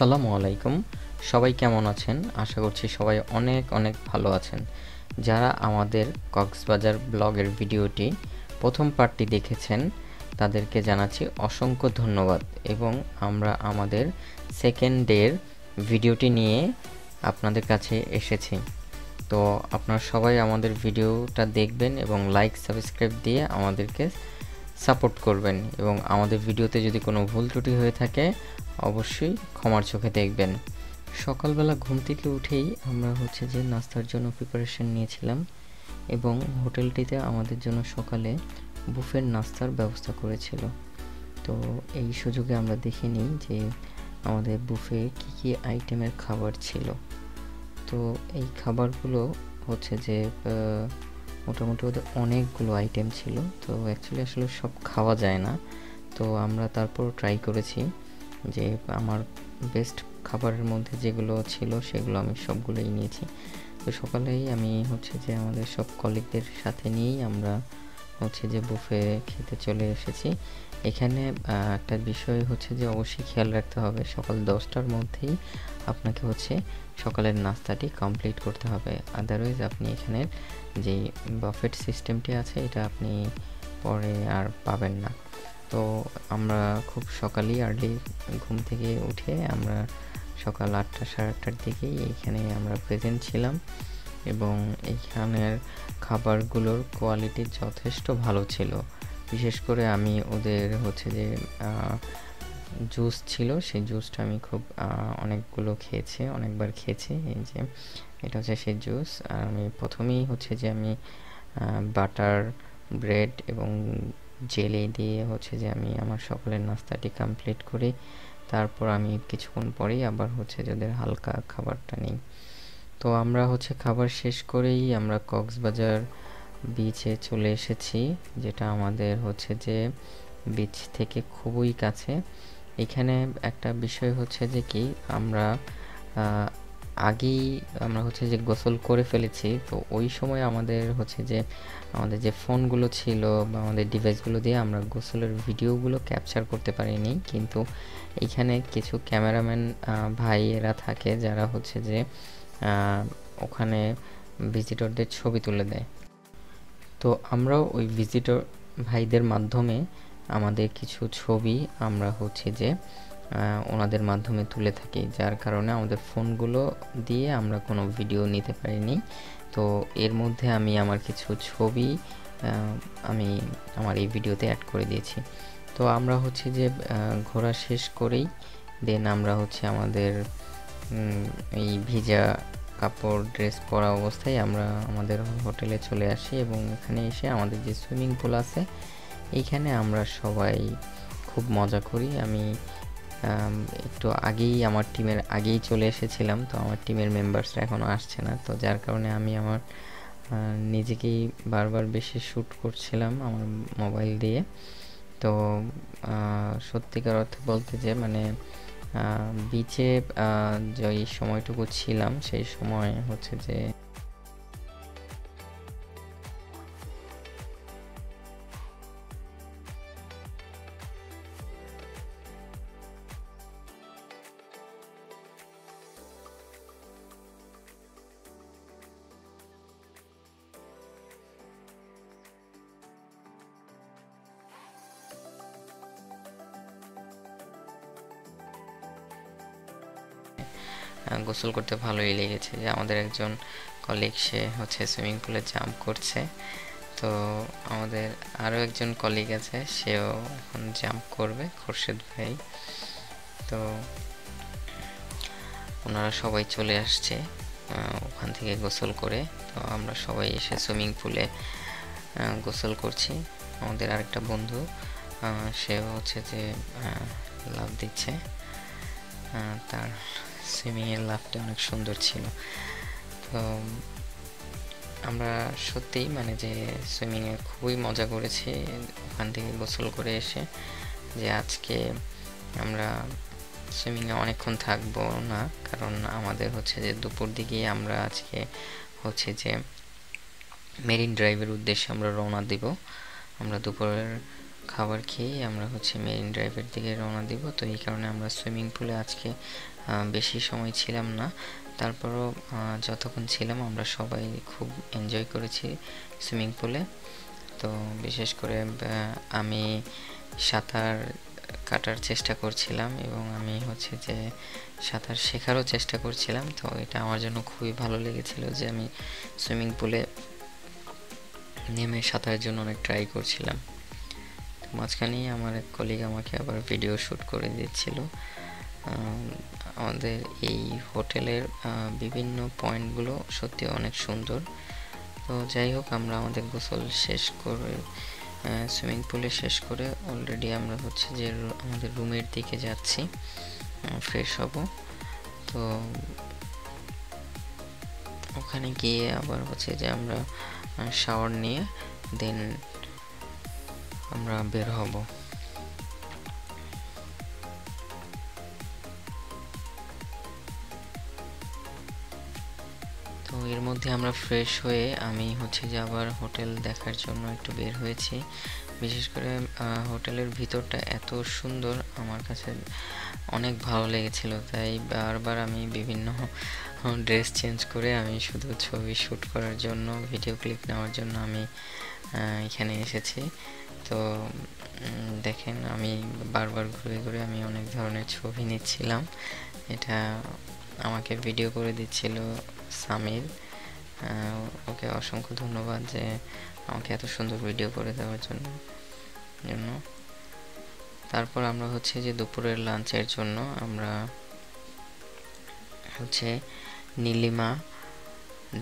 আসসালামু আলাইকুম। সবাই কেমন আছেন? আশা করছি সবাই অনেক অনেক ভালো আছেন। যারা আমাদের কক্সবাজার ব্লগের ভিডিওটি প্রথম পার্টটি দেখেছেন তাদেরকে জানাচ্ছি অসংখ্য ধন্যবাদ এবং আমরা আমাদের সেকেন্ড ডের ভিডিওটি নিয়ে আপনাদের কাছে এসেছি। তো আপনারা সবাই আমাদের ভিডিওটা দেখবেন এবং লাইক সাবস্ক্রাইব দিয়ে আমাদেরকে সাপোর্ট করবেন এবং আমাদের ভিডিওতে যদি কোনো ভুল ত্রুটি হয়ে থাকে অবশ্যই ক্ষমার চোখে দেখবেন। সকালবেলা ঘুম থেকে উঠেই আমরা যে নাস্তার জন্য প্রিপারেশন নিয়েছিলাম এবং হোটেলটিতে আমাদের জন্য সকালে বুফের নাস্তার ব্যবস্থা করেছিল। তো এই সুযোগে আমরা দেখে নিই যে আমাদের বুফে কী কী আইটেমের খাবার ছিল। তো এই খাবারগুলো যে মোটামুটি ওদের অনেকগুলো আইটেম ছিল। তো অ্যাকচুয়ালি আসলে সব খাওয়া যায় না। তো আমরা তারপর ট্রাই করেছি যে আমার বেস্ট খাবারের মধ্যে যেগুলো ছিল সেগুলো আমি সবগুলোই নিয়েছি। তো সকালেই আমি যে আমাদের সব কলিগদের সাথে নিয়েই আমরা যে বুফে খেতে চলে এসেছি। এখানে একটা বিষয় যে অবশ্যই খেয়াল রাখতে হবে, সকাল 10টার মধ্যেই আপনাকে সকালের নাস্তাটি কমপ্লিট করতে হবে। আদারওয়াইজ আপনি এখানের যেই বাফেট সিস্টেমটি আছে এটা আপনি পরে আর পাবেন না। তো আমরা খুব সকালেই আর্লি ঘুম থেকে উঠে আমরা সকাল 8টা সাড়ে 8টার দিকেই এইখানে আমরা প্রেজেন্ট ছিলাম এবং এইখানের খাবারগুলোর কোয়ালিটি যথেষ্ট ভালো ছিল। বিশেষ করে আমি ওদের যে জুস ছিল সেই জুসটা আমি খুব অনেকগুলো খেয়েছি, অনেকবার খেয়েছি। এই যে এটা সেই জুস। আর আমি প্রথমেই যে আমি বাটার ব্রেড এবং জেলি দিয়ে যে আমি আমার সকালের নাস্তাটি কমপ্লিট করি। তারপর আমি কিছুক্ষণ পরেই আবার যে ওদের হালকা খাবারটা নিই। তো আমরা খাবার শেষ করেই আমরা কক্সবাজার বিচে চলে এসেছি, যেটা আমাদের যে বিচ থেকে খুবই কাছে। এখানে একটা বিষয় যে কি আমরা আগেই আমরা যে গোসল করে ফেলেছি। তো ওই সময় আমাদের আমাদের যে ফোনগুলো ছিল বা আমাদের ডিভাইসগুলো দিয়ে আমরা গোসলের ভিডিওগুলো ক্যাপচার করতে পারিনি, কিন্তু এইখানে কিছু ক্যামেরাম্যান ভাইয়েরা থাকে যারা যে ওখানে ভিজিটরদের ছবি তুলে দেয়। তো আমরাও ওই ভিজিটর ভাইদের মাধ্যমে আমাদের কিছু ছবি আমরা যে ওনাদের মাধ্যমে তুলে থাকি, যার কারণে আমাদের ফোনগুলো দিয়ে আমরা কোনো ভিডিও নিতে পারিনি। তো এর মধ্যে আমি আমার কিছু ছবি আমি আমার এই ভিডিওতে অ্যাড করে দিয়েছি। তো আমরা যে ঘোরা শেষ করেই দেন আমরা আমাদের এই ভিজা কাপড় ড্রেস পরা অবস্থায় আমরা আমাদের হোটেলে চলে আসি এবং এখানে এসে আমাদের যে সুইমিং পুল আছে এইখানে আমরা সবাই খুব মজা করি। আমি একটু আগেই আমার টিমের আগেই চলে এসেছিলাম, তো আমার টিমের মেম্বার্সরা এখনও আসছে না। তো যার কারণে আমি আমার নিজেকেই বারবার বেশি শ্যুট করছিলাম আমার মোবাইল দিয়ে। তো সত্যিকার অর্থে বলতে যে বিচে যে সময়টুকু ছিলাম সেই সময় যে গোসল করতে ভালোই লেগেছে। যে আমাদের একজন কলিগ সে সুইমিং পুলে জাম্প করছে। তো আমাদের আরও একজন কলিগ আছে, সেও এখন জাম্প করবে, খোরশেদ ভাই। তো ওনারা সবাই চলে আসছে ওখান থেকে গোসল করে। তো আমরা সবাই এসে সুইমিং পুলে গোসল করছি। আমাদের আরেকটা বন্ধু সেও যে লাফ দিচ্ছে, তার সুইমিংয়ের লাফটা অনেক সুন্দর ছিল। তো আমরা সত্যিই যে সুইমিংয়ে খুবই মজা করেছি ওখান থেকে গোসল করে এসে। যে আজকে আমরা সুইমিংয়ে অনেকক্ষণ থাকবো না, কারণ আমাদের যে দুপুর দিকে আমরা আজকে যে মেরিন ড্রাইভের উদ্দেশ্যে আমরা রওনা দিব। আমরা দুপুরের খাবার খেয়ে আমরা মেরিন ড্রাইভের দিকে রওনা দিব। তো এই কারণে আমরা সুইমিং পুলে আজকে বেশি সময় ছিলাম না, তারপরও যতক্ষণ ছিলাম আমরা সবাই খুব এনজয় করেছি সুইমিং পুলে। তো বিশেষ করে আমি সাঁতার কাটার চেষ্টা করছিলাম এবং আমি হচ্ছে যে সাঁতার শেখারও চেষ্টা করছিলাম। তো এটা আমার জন্য খুবই ভালো লেগেছিল যে আমি সুইমিং পুলে নেমে সাঁতারের জন্য অনেক ট্রাই করছিলাম। তো মাঝখানেই আমার এক কলিগ আমাকে আবার ভিডিও শ্যুট করে দিচ্ছিল। আমাদের এই হোটেলের বিভিন্ন পয়েন্টগুলো সত্যি অনেক সুন্দর। তো যাই হোক, আমরা আমাদের গোসল শেষ করে সুইমিং পুলে শেষ করে অলরেডি আমরা হচ্ছে যে আমাদের রুমের দিকে যাচ্ছি ফ্রেশ হব। তো ওখানে গিয়ে আবার হচ্ছে যে আমরা শাওয়ার নিয়ে দেন আমরা বের হব। তো এর মধ্যে আমরা ফ্রেশ হয়ে আমি হচ্ছে যে আবার হোটেল দেখার জন্য একটু বের হয়েছি। বিশেষ করে হোটেলের ভিতরটা এত সুন্দর, আমার কাছে অনেক ভালো লেগেছিল, তাই বারবার আমি বিভিন্ন ড্রেস চেঞ্জ করে আমি শুধু ছবি শ্যুট করার জন্য, ভিডিও ক্লিপ নেওয়ার জন্য আমি এখানে এসেছি। তো দেখেন আমি বারবার ঘুরে ঘুরে আমি অনেক ধরনের ছবি নিচ্ছিলাম। এটা আমাকে ভিডিও করে দিচ্ছিল সামির। ওকে অসংখ্য ধন্যবাদ যে আমাকে এত সুন্দর ভিডিও করে দেওয়ার জন্য। তারপর আমরা হচ্ছে যে দুপুরের লাঞ্চের জন্য আমরা হচ্ছে নীলিমা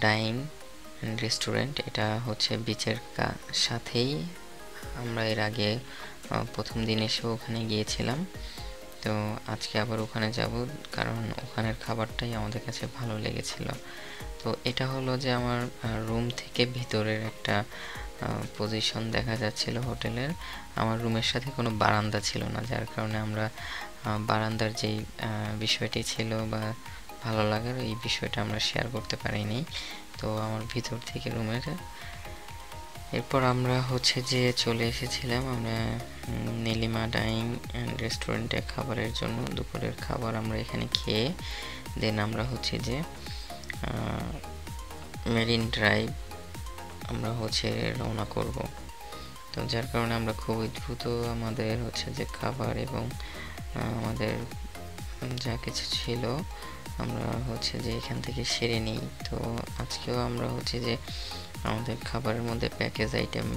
ডাইন অ্যান্ড রেস্টুরেন্ট, এটা হচ্ছে বিচের সাথেই। আমরা এর আগে প্রথম দিন এসেও ওখানে গিয়েছিলাম। তো আজকে আবার ওখানে যাব, কারণ ওখানের খাবারটাই আমাদের কাছে ভালো লেগেছিল। তো এটা হলো যে আমার রুম থেকে ভিতরের একটা পজিশন দেখা যাচ্ছিল হোটেলের। আমার রুমের সাথে কোনো বারান্দা ছিল না, যার কারণে আমরা বারান্দার যেই বিষয়টি ছিল বা ভালো লাগার এই বিষয়টা আমরা শেয়ার করতে পারিনি। তো আমার ভিতর থেকে রুমের এরপর আমরা হচ্ছে যে চলে এসেছিলাম আমরা নীলিমা ডাইং অ্যান্ড রেস্টুরেন্টে খাবারের জন্য। দুপুরের খাবার আমরা এখানে খেয়ে দেন আমরা হচ্ছে যে মেরিন ড্রাইভ আমরা হচ্ছে রওনা করব। তো যার কারণে আমরা খুবই দ্রুত আমাদের হচ্ছে যে খাবার এবং আমাদের যা কিছু ছিল আমরা হচ্ছে যে এখান থেকে সেরে নিই। তো আজকেও আমরা হচ্ছে যে আমাদের খাবারের মধ্যে প্যাকেজ আইটেম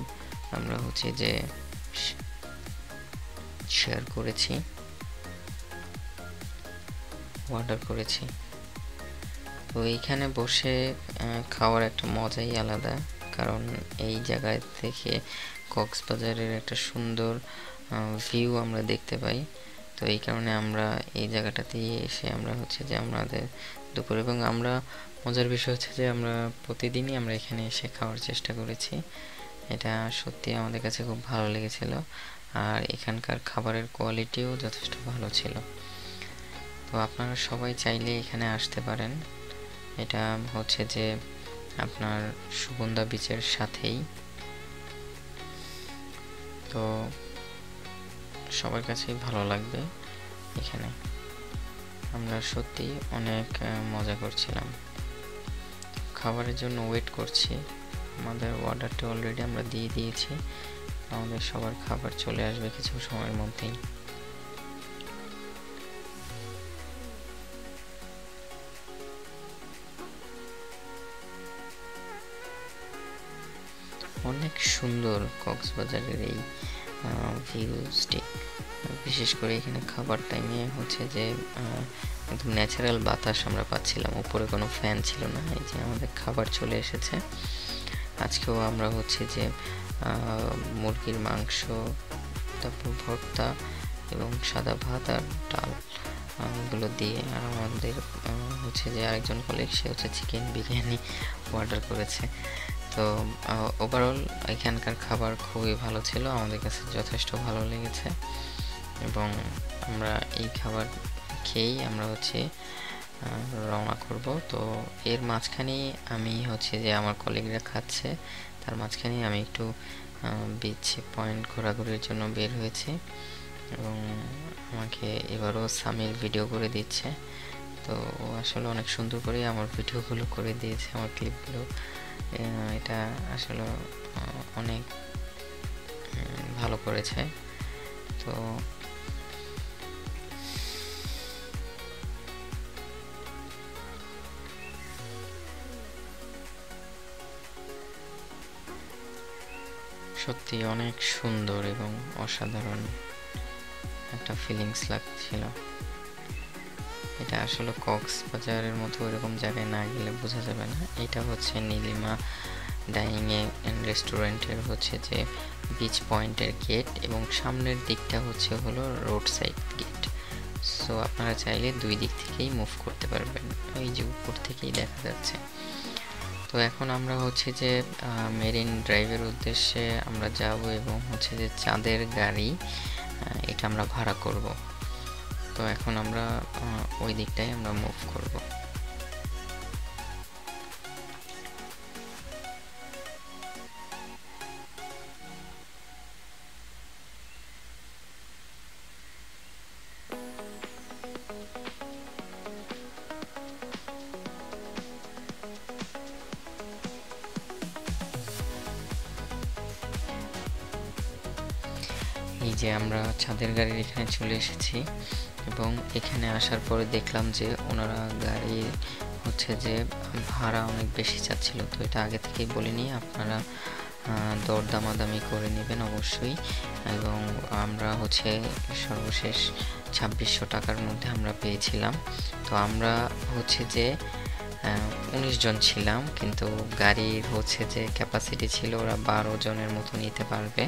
আমরা হচ্ছে যে শেয়ার করেছি, অর্ডার করেছি। তো এইখানে বসে খাওয়ার একটা মজাই আলাদা, কারণ এই জায়গায় থেকে কক্সবাজারের একটা সুন্দর ভিউ আমরা দেখতে পাই। তো এই কারণে আমরা এই জায়গাটাতে এসে আমরা হচ্ছে যে আমাদের দুপুর, এবং আমরা মজার বিষয় হচ্ছে যে আমরা প্রতিদিনই আমরা এখানে এসে খাওয়ার চেষ্টা করেছি। এটা সত্যি আমাদের কাছে খুব ভালো লেগেছিল, আর এখানকার খাবারের কোয়ালিটিও যথেষ্ট ভালো ছিল। তো আপনারা সবাই চাইলে এখানে আসতে পারেন। এটা হচ্ছে যে আপনার সুগন্ধা বিচের সাথেই। তো সবার কাছেই ভালো লাগবে এখানে। আমরা সত্যি অনেক মজা করছিলাম। খাবারের জন্য ওয়েট করছি, আমাদের অর্ডারটা অলরেডি আমরা দিয়ে দিয়েছি, আমাদের সবার খাবার চলে আসবে কিছু সময়ের মধ্যেই। অনেক সুন্দর কক্সবাজারের এই ভিউজটি। বিশেষ করে এখানে খাবার টাইমে হচ্ছে যে একদম ন্যাচারাল বাতাস আমরা পাচ্ছিলাম, উপরে কোনো ফ্যান ছিল না। এই যে আমাদের খাবার চলে এসেছে। আজকেও আমরা হচ্ছে যে মুরগির মাংস, তারপর ভর্তা এবং সাদা ভাত আর ডাল এগুলো দিয়ে, আর আমাদের হচ্ছে যে আরেকজন কলিগ সে হচ্ছে চিকেন বিরিয়ানি অর্ডার করেছে। তো ওভারঅল এখানকার খাবার খুবই ভালো ছিল, আমাদের কাছে যথেষ্ট ভালো লেগেছে, এবং আমরা এই খাবার খেয়েই আমরা হচ্ছে রওনা করব। তো এর মাঝখানেই আমি হচ্ছে যে আমার কলিগরা খাচ্ছে, তার মাঝখানেই আমি একটু বিচ পয়েন্ট ঘোরাঘুরির জন্য বের হয়েছি, এবং আমাকে এবারও সামির ভিডিও করে দিচ্ছে। তো ও আসলে অনেক সুন্দর করে আমার ভিডিওগুলো করে দিয়েছে, আমার ক্লিপগুলো। এটা আসলে অনেক ভালো করেছে। তো সত্যি অনেক সুন্দর এবং অসাধারণ একটা ফিলিংস লাগছিল। এটা আসলে কক্সবাজারের মতো এরকম জায়গায় না গেলে বোঝা যাবে না। এটা হচ্ছে নীলিমা ডাইনিং এন্ড রেস্টুরেন্টের হচ্ছে যে বিচ পয়েন্টের গেট, এবং সামনের দিকটা হচ্ছে হলো রোড সাইড গেট। সো আপনারা চাইলে দুই দিক থেকেই মুভ করতে পারবেন, এই যে উপর থেকেই দেখা যাচ্ছে। তো এখন আমরা হচ্ছে যে মেরিন ড্রাইভের উদ্দেশ্যে আমরা যাব, এবং হচ্ছে যে চাঁদের গাড়ি এটা আমরা ভাড়া করব। তো এখন আমরা ওই দিকটাই আমরা মুভ করব। এই যে আমরা চাঁদের গাড়ির এখানে চলে এসেছি, এবং এখানে আসার পরে দেখলাম যে ওনারা গাড়ি হচ্ছে যে ভাড়া অনেক বেশি চাচ্ছিল। তো এটা আগে থেকেই বলে নিয়ে আপনারা দরদামাদামি করে নেবেন অবশ্যই। এবং আমরা হচ্ছে সর্বশেষ 2600 টাকার মধ্যে আমরা পেয়েছিলাম। তো আমরা হচ্ছে যে 19 জন ছিলাম, কিন্তু গাড়ির হচ্ছে যে ক্যাপাসিটি ছিল ওরা 12 জনের মতো নিতে পারবে।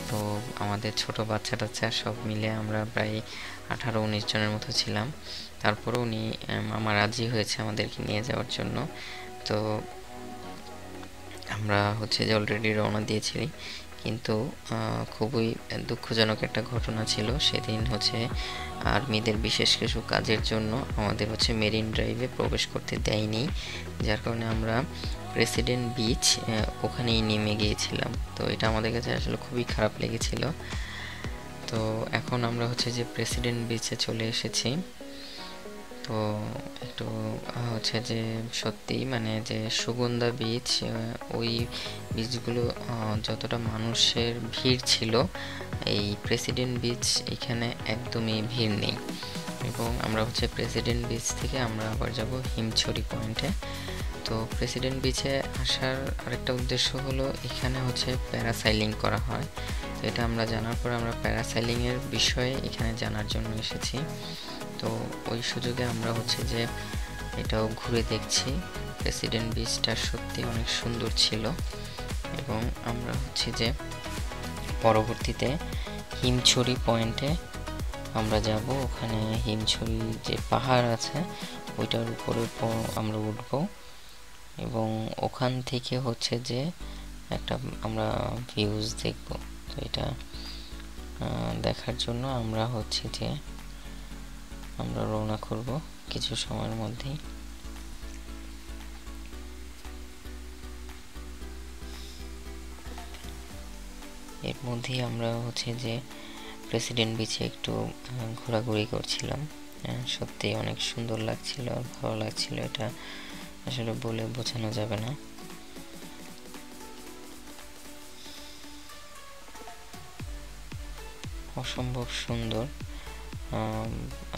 তো আমাদের ছোট বাচ্চা টাচ্চা সব মিলে আমরা প্রায় 18-19 জনের মতো ছিলাম। তারপরে উনি মামা রাজি হয়েছে আমাদেরকে নিয়ে যাওয়ার জন্য। তো আমরা হচ্ছে যে অলরেডি রওনা দিয়েছি, কিন্তু খুবই দুঃখজনক একটা ঘটনা ছিল। সেদিন হচ্ছে আর্মিদের বিশেষ কিছু কাজের জন্য আমাদের হচ্ছে মেরিন ড্রাইভে প্রবেশ করতে দেয়নি, যার কারণে আমরা প্রেসিডেন্ট বিচ ওখানেই নেমে গিয়েছিলাম। তো এটা আমাদের কাছে আসলে খুবই খারাপ লেগেছিল। তো এখন আমরা হচ্ছে যে প্রেসিডেন্ট বিচে চলে এসেছি। তো একটু হচ্ছে যে সত্যি মানে যে সুগন্ধা বিচ, ওই বিচগুলো যতটা মানুষের ভিড় ছিল, এই প্রেসিডেন্ট বিচ এখানে একদমই ভিড় নেই। এবং আমরা হচ্ছে প্রেসিডেন্ট বিচ থেকে আমরা আবার যাব হিমছড়ি পয়েন্টে। তো প্রেসিডেন্ট বিচে আসার আরেকটা উদ্দেশ্য হলো এখানে হচ্ছে প্যারাসাইলিং করা হয়। তো এটা আমরা জানার পর আমরা প্যারাসাইলিংয়ের বিষয়ে এখানে জানার জন্য এসেছি। তো ওই সুযোগে আমরা হচ্ছে যে এটাও ঘুরে দেখছি। প্রেসিডেন্ট বিচটা সত্যি অনেক সুন্দর ছিল। এবং আমরা হচ্ছে যে পরবর্তীতে হিমছড়ি পয়েন্টে আমরা যাব। ওখানে হিমছড়ি যে পাহাড় আছে ওইটার উপরে আমরা উঠব, এবং ওখান থেকে হচ্ছে যে একটা আমরা ভিউজ দেখব। তো এটা দেখার জন্য আমরা হচ্ছে যে আমরা রওনা করব কিছু সময়ের মধ্যেই। এর মধ্যেই আমরা হচ্ছে যে প্রেসিডেন্ট বিচে একটু ঘোরাঘুরি করছিলাম। সত্যি অনেক সুন্দর লাগছিল, ভালো লাগছিল। এটা আসলে বলে বোঝানো যাবে না। অসম্ভব সুন্দর।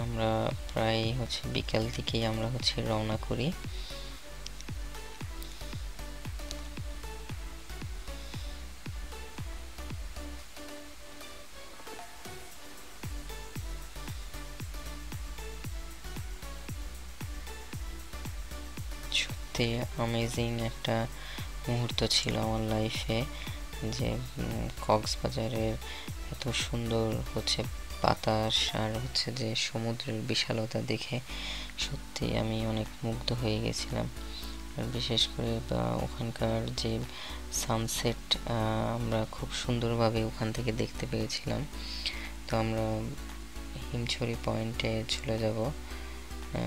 আমরা প্রায় হচ্ছে বিকাল থেকেই আমরা হচ্ছে রওনা করি। সত্যি অ্যামেজিং একটা মুহূর্ত ছিল আমার লাইফে, যে কক্সবাজারের এত সুন্দর হচ্ছে বাতাস আর হচ্ছে যে সমুদ্রের বিশালতা দেখে সত্যি আমি অনেক মুগ্ধ হয়ে গেছিলাম। আর বিশেষ করে ওখানকার যে সানসেট আমরা খুব সুন্দরভাবে ওখান থেকে দেখতে পেয়েছিলাম। তো আমরা হিমছড়ি পয়েন্টে চলে যাব,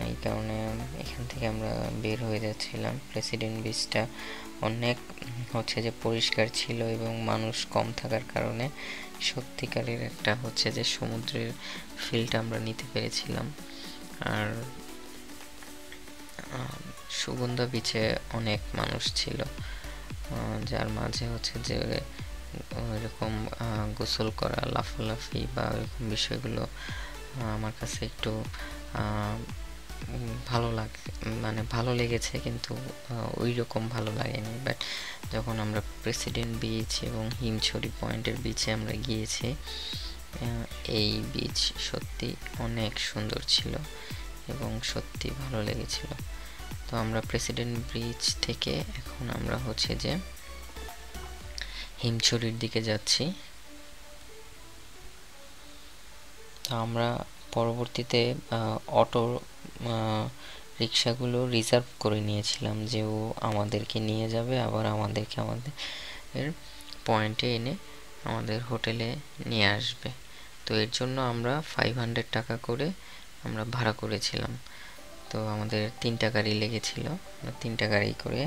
এই কারণে এখান থেকে আমরা বের হয়ে যাচ্ছিলাম। প্রেসিডেন্ট বিচটা অনেক হচ্ছে যে পরিষ্কার ছিল, এবং মানুষ কম থাকার কারণে সত্যিকারের একটা হচ্ছে যে সমুদ্রের ফিলটা আমরা নিতে পেরেছিলাম। আর সুগন্ধা বিচে অনেক মানুষ ছিল, যার মাঝে হচ্ছে যে এরকম গোসল করা, লাফালাফি বা এরকম বিষয়গুলো আমার কাছে একটু ভালো লাগে, মানে ভালো লেগেছে, কিন্তু ওই রকম ভালো লাগেনি। বাট যখন আমরা প্রেসিডেন্ট বিচ এবং হিমছড়ি পয়েন্টের বিচে আমরা গিয়েছি, এই বিচ সত্যি অনেক সুন্দর ছিল এবং সত্যি ভালো লেগেছিল। তো আমরা প্রেসিডেন্ট ব্রিজ থেকে এখন আমরা হচ্ছে যে হিমছড়ির দিকে যাচ্ছি। তো আমরা পরবর্তীতে অটো রিক্সাগুলো রিজার্ভ করে নিয়েছিলাম যে ও আমাদেরকে নিয়ে যাবে, আবার আমাদেরকে আমাদের পয়েন্টে এনে আমাদের হোটেলে নিয়ে আসবে। তো এর জন্য আমরা 500 টাকা করে আমরা ভাড়া করেছিলাম। তো আমাদের 3টা গাড়ি লেগেছিল, 3টা গাড়ি করে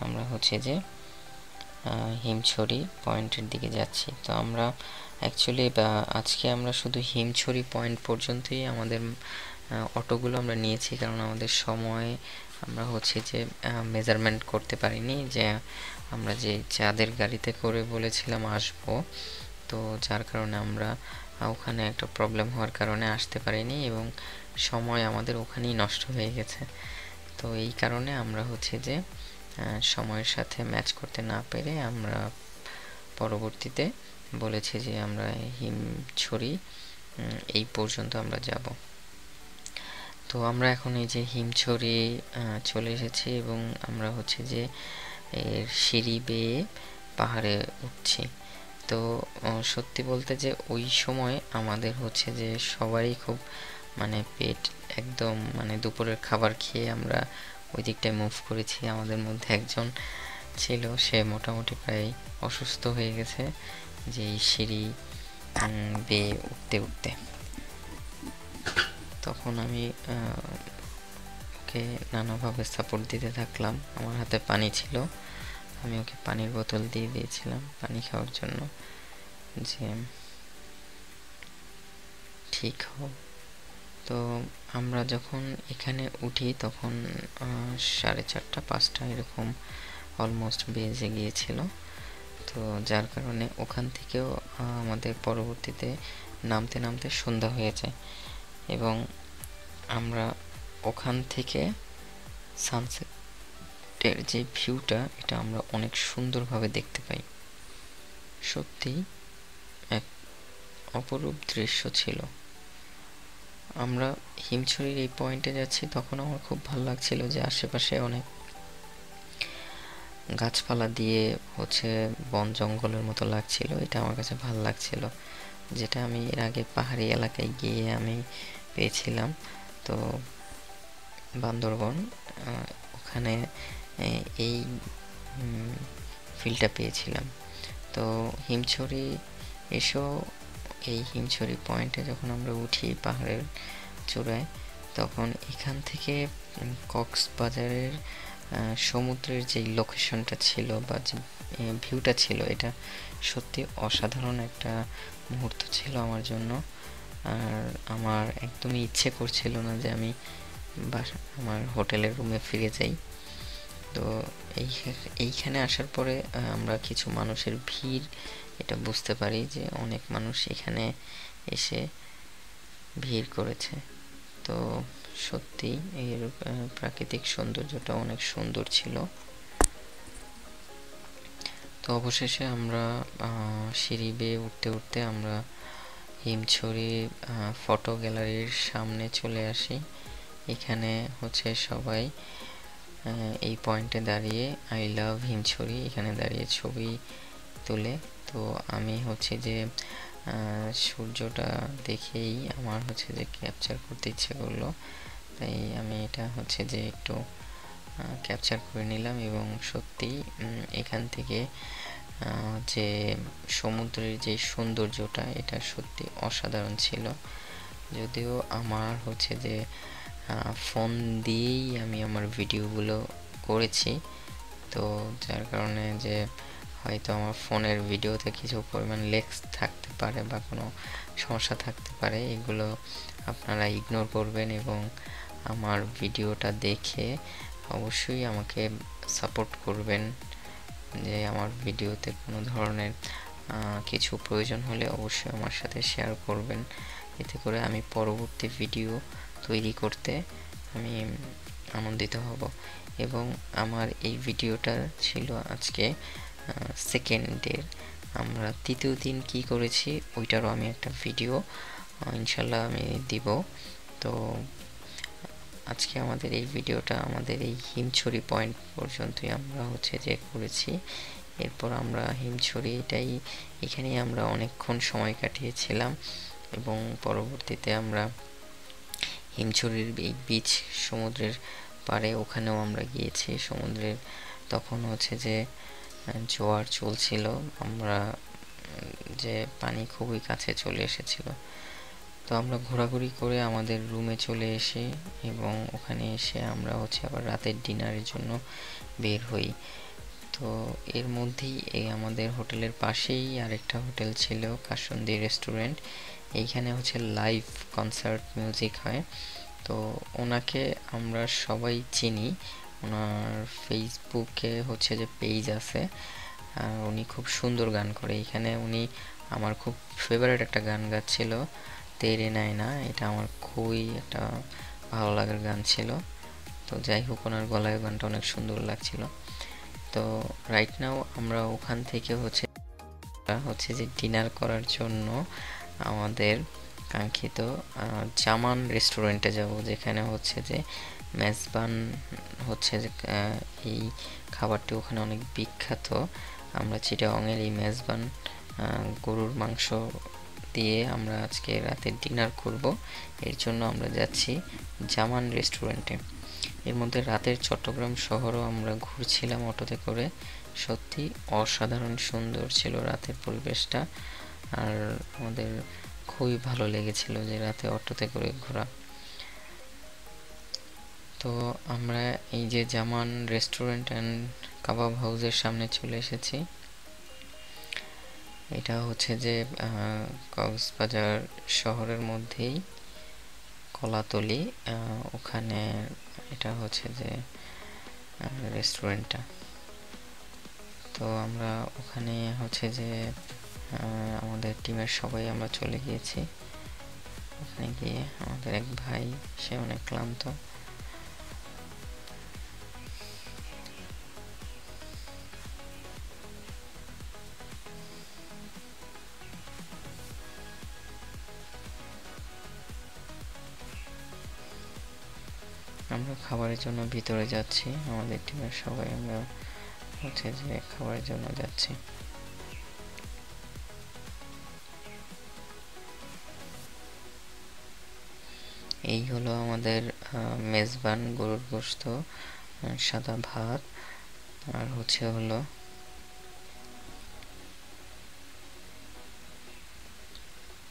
আমরা হচ্ছে যে হিমছড়ি পয়েন্টের দিকে যাচ্ছি। তো আমরা অ্যাকচুয়ালি আজকে আমরা শুধু হিমছড়ি পয়েন্ট পর্যন্তই আমাদের অটোগুলো আমরা নিয়েছি, কারণ আমাদের সময় আমরা হচ্ছে যে মেজারমেন্ট করতে পারিনি, যে আমরা যে যাদের গাড়িতে করে বলেছিলাম আসবো, তো যার কারণে আমরা ওখানে একটা প্রবলেম হওয়ার কারণে আসতে পারিনি এবং সময় আমাদের ওখানেই নষ্ট হয়ে গেছে। তো এই কারণে আমরা হচ্ছে যে সময়ের সাথে ম্যাচ করতে না পেরে আমরা পরবর্তীতে বলেছি যে আমরা হিমছড়ি এই পর্যন্ত আমরা যাব। তো আমরা এখন এই যে হিমছড়ি চলে এসেছি এবং আমরা হচ্ছে যে এর সিঁড়ি বেয়ে পাহাড়ে উঠছি। তো সত্যি বলতে যে ওই সময় আমাদের হচ্ছে যে সবারই খুব মানে পেট একদম মানে দুপুরের খাবার খেয়ে আমরা ওই দিকটায় মুভ করেছি। আমাদের মধ্যে একজন ছিল, সে মোটামুটি প্রায় অসুস্থ হয়ে গেছে যে এই সিঁড়ি বেয়ে উঠতে উঠতে। তখন আমি ওকে নানাভাবে সাপোর্ট দিতে থাকলাম। আমার হাতে পানি ছিল, আমি ওকে পানির বোতল দিয়ে দিয়েছিলাম পানি খাওয়ার জন্য, যে ঠিক হোক। তো আমরা যখন এখানে উঠি তখন 4:30 5টা এরকম অলমোস্ট বেজে গিয়েছিল। তো যার কারণে ওখান থেকেও আমাদের পরবর্তীতে নামতে নামতে সন্ধ্যা হয়ে যায় এবং আমরা ওখান থেকে সানসেটের যে ভিউটা, এটা আমরা অনেক সুন্দরভাবে দেখতে পাই। সত্যি এক অপরূপ দৃশ্য ছিল। আমরা হিমছড়ির এই পয়েন্টে যাচ্ছি, তখন আমার খুব ভালো লাগছিল যে আশেপাশে অনেক গাছপালা দিয়ে হচ্ছে বন জঙ্গলের মতো লাগছিল। এটা আমার কাছে ভালো লাগছিল, যেটা আমি এর আগে পাহাড়ি এলাকায় গিয়ে আমি পেয়েছিলাম। তো বান্দরবন, ওখানে এই ফিলটা পেয়েছিলাম। তো হিমছড়ি এসেও এই হিমছড়ি পয়েন্টে যখন আমরা উঠি পাহাড়ের চূড়ায়, তখন এখান থেকে কক্সবাজারের সমুদ্রের যে লোকেশনটা ছিল বা যে ভিউটা ছিল, এটা সত্যি অসাধারণ একটা মুহূর্ত ছিল আমার জন্য। আর আমার একদমই ইচ্ছে করছিল না যে আমি আমার হোটেলের রুমে ফিরে যাই। তো এইখানে আসার পরে আমরা কিছু মানুষের ভিড় এটা বুঝতে পারি যে অনেক মানুষ এখানে এসে ভিড় করেছে। তো সত্যি এর প্রাকৃতিক সৌন্দর্যটা অনেক সুন্দর ছিল। তো অবশেষে আমরা সিঁড়ি বেয়ে উঠতে উঠতে আমরা হিমছড়ি ফটো গ্যালারির সামনে চলে আসি। এখানে হচ্ছে সবাই এই পয়েন্টে দাঁড়িয়ে আই লাভ হিমছড়ি এখানে দাঁড়িয়ে ছবি তোলে। তো আমি হচ্ছে যে সূর্যটা দেখেই আমার হচ্ছে যে ক্যাপচার করতে ইচ্ছে করলো, তাই আমি এটা হচ্ছে যে একটু ক্যাপচার করে নিলাম। এবং সত্যি এখান থেকে যে সমুদ্রের যে সৌন্দর্যটা, এটা সত্যি অসাধারণ ছিল। যদিও আমার হচ্ছে যে ফোন দিয়েই আমি আমার ভিডিওগুলো করেছি, তো যার কারণে যে হয়তো আমার ফোনের ভিডিওতে কিছু পরিমাণ লেগস থাকতে পারে বা কোনো সমস্যা থাকতে পারে, এগুলো আপনারা ইগনোর করবেন এবং আমার ভিডিওটা দেখে অবশ্যই আমাকে সাপোর্ট করবেন, যে আমার ভিডিওতে কোনো ধরনের কিছু প্রয়োজন হলে অবশ্যই আমার সাথে শেয়ার করবেন, এতে করে আমি পরবর্তী ভিডিও তৈরি করতে আমি আনন্দিত হব। এবং আমার এই ভিডিওটা ছিল আজকে সেকেন্ডের। আমরা তৃতীয় দিন কি করেছি ওইটারও আমি একটা ভিডিও ইনশাল্লাহ আমি দিব। তো আজকে আমাদের এই ভিডিওটা আমাদের এই হিমছড়ি পয়েন্ট পর্যন্তই আমরা হচ্ছে যে করেছি। এরপর আমরা হিমছড়ি এখানেই আমরা অনেকক্ষণ সময় কাটিয়েছিলাম এবং পরবর্তীতে আমরা হিমছড়ির এই বিচ সমুদ্রের পাড়ে ওখানেও আমরা গিয়েছি। সমুদ্রের তখন হচ্ছে যে জোয়ার চলছিল, আমরা যে পানি খুবই কাছে চলে এসেছিল। তো আমরা ঘোরাঘুরি করে আমাদের রুমে চলে এসে এবং ওখানে এসে আমরা হচ্ছে আবার রাতের ডিনারের জন্য বের হই। তো এর মধ্যেই আমাদের হোটেলের পাশেই আরেকটা হোটেল ছিল কাসুন্দি রেস্টুরেন্ট। এইখানে হচ্ছে লাইভ কনসার্ট মিউজিক হয়। তো ওনাকে আমরা সবাই চিনি, ওনার ফেসবুকে হচ্ছে যে পেজ আছে, উনি খুব সুন্দর গান করে। এখানে উনি আমার খুব ফেভারিট একটা গান গাচ্ছিল, তেরে নায়না। এটা আমার খুবই একটা ভালো লাগার গান ছিল। তো যাই হোক, ওনার গলায় গানটা অনেক সুন্দর লাগছিল। তো রাইট নাও আমরা ওখান থেকে হচ্ছে যে ডিনার করার জন্য আমাদের কাঙ্ক্ষিত জামান রেস্টুরেন্টে যাব, যেখানে হচ্ছে যে মেজবান হচ্ছে যে এই খাবারটি ওখানে অনেক বিখ্যাত। আমরা চিটাগংয়ের এই মেজবান গরুর মাংস দিয়ে আমরা আজকে রাতে ডিনার করব। এর জন্য আমরা যাচ্ছি জামান রেস্টুরেন্টে। এর মধ্যে রাতের চট্টগ্রাম শহরও আমরা ঘুরছিলাম অটোতে করে। সত্যি অসাধারণ সুন্দর ছিল রাতের পরিবেশটা, আর আমাদের খুবই ভালো লেগেছিল যে রাতে অটোতে করে ঘোরা। তো আমরা এই যে জামান রেস্টুরেন্ট অ্যান্ড কাবাব হাউসের সামনে চলে এসেছি। এটা হচ্ছে যে কক্সবাজার শহরের মধ্যেই কলাতলি, ওখানে এটা হচ্ছে যে রেস্টুরেন্টটা। তো আমরা ওখানে হচ্ছে যে আমাদের টিমের সবাই আমরা চলে গিয়েছি। ওখানে গিয়ে আমাদের এক ভাই, সে অনেক ক্লান্ত। আমরা খাবারের জন্য ভিতরে যাচ্ছি, আমাদের টিমের সবাই আমরা হচ্ছে যে খাবারের জন্য যাচ্ছি। এই হলো আমাদের মেজবান গরুর গোশত, সাদা ভাত, আর হচ্ছে হলো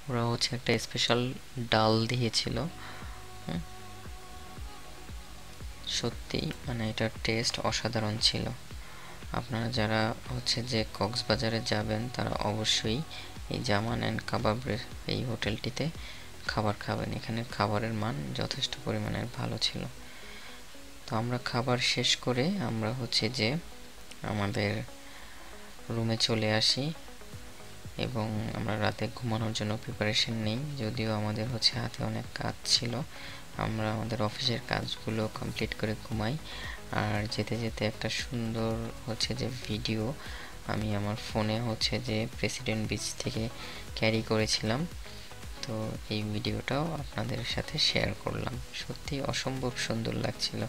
ওরা হচ্ছে একটা স্পেশাল ডাল দিয়েছিল। সত্যি মানে এটার টেস্ট অসাধারণ ছিল। আপনারা যারা হচ্ছে যে কক্সবাজারে যাবেন তারা অবশ্যই এই জামান অ্যান্ড কাবাবের এই হোটেলটিতে খাবার খাবেন। এখানে খাবারের মান যথেষ্ট পরিমাণের ভালো ছিল। তো আমরা খাবার শেষ করে আমরা হচ্ছে যে আমাদের রুমে চলে আসি এবং আমরা রাতে ঘুমানোর জন্য প্রিপারেশন নিই। যদিও আমাদের হচ্ছে হাতে অনেক কাজ ছিল, আমরা আমাদের অফিসের কাজগুলো কমপ্লিট করে ঘুমাই। আর যেতে যেতে একটা সুন্দর হচ্ছে যে ভিডিও আমি আমার ফোনে হচ্ছে যে প্রেসিডেন্ট বিচ থেকে ক্যারি করেছিলাম। তো এই ভিডিওটাও আপনাদের সাথে শেয়ার করলাম। সত্যি অসম্ভব সুন্দর লাগছিল।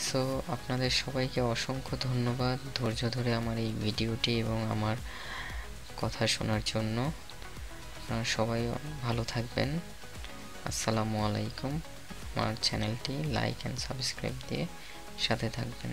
সো আপনাদের সবাইকে অসংখ্য ধন্যবাদ ধৈর্য ধরে আমার এই ভিডিওটি এবং আমার কথা শোনার জন্য। আপনারা সবাই ভালো থাকবেন। আসসালামু আলাইকুম। আমার চ্যানেলটি লাইক অ্যান্ড সাবস্ক্রাইব দিয়ে সাথে থাকবেন।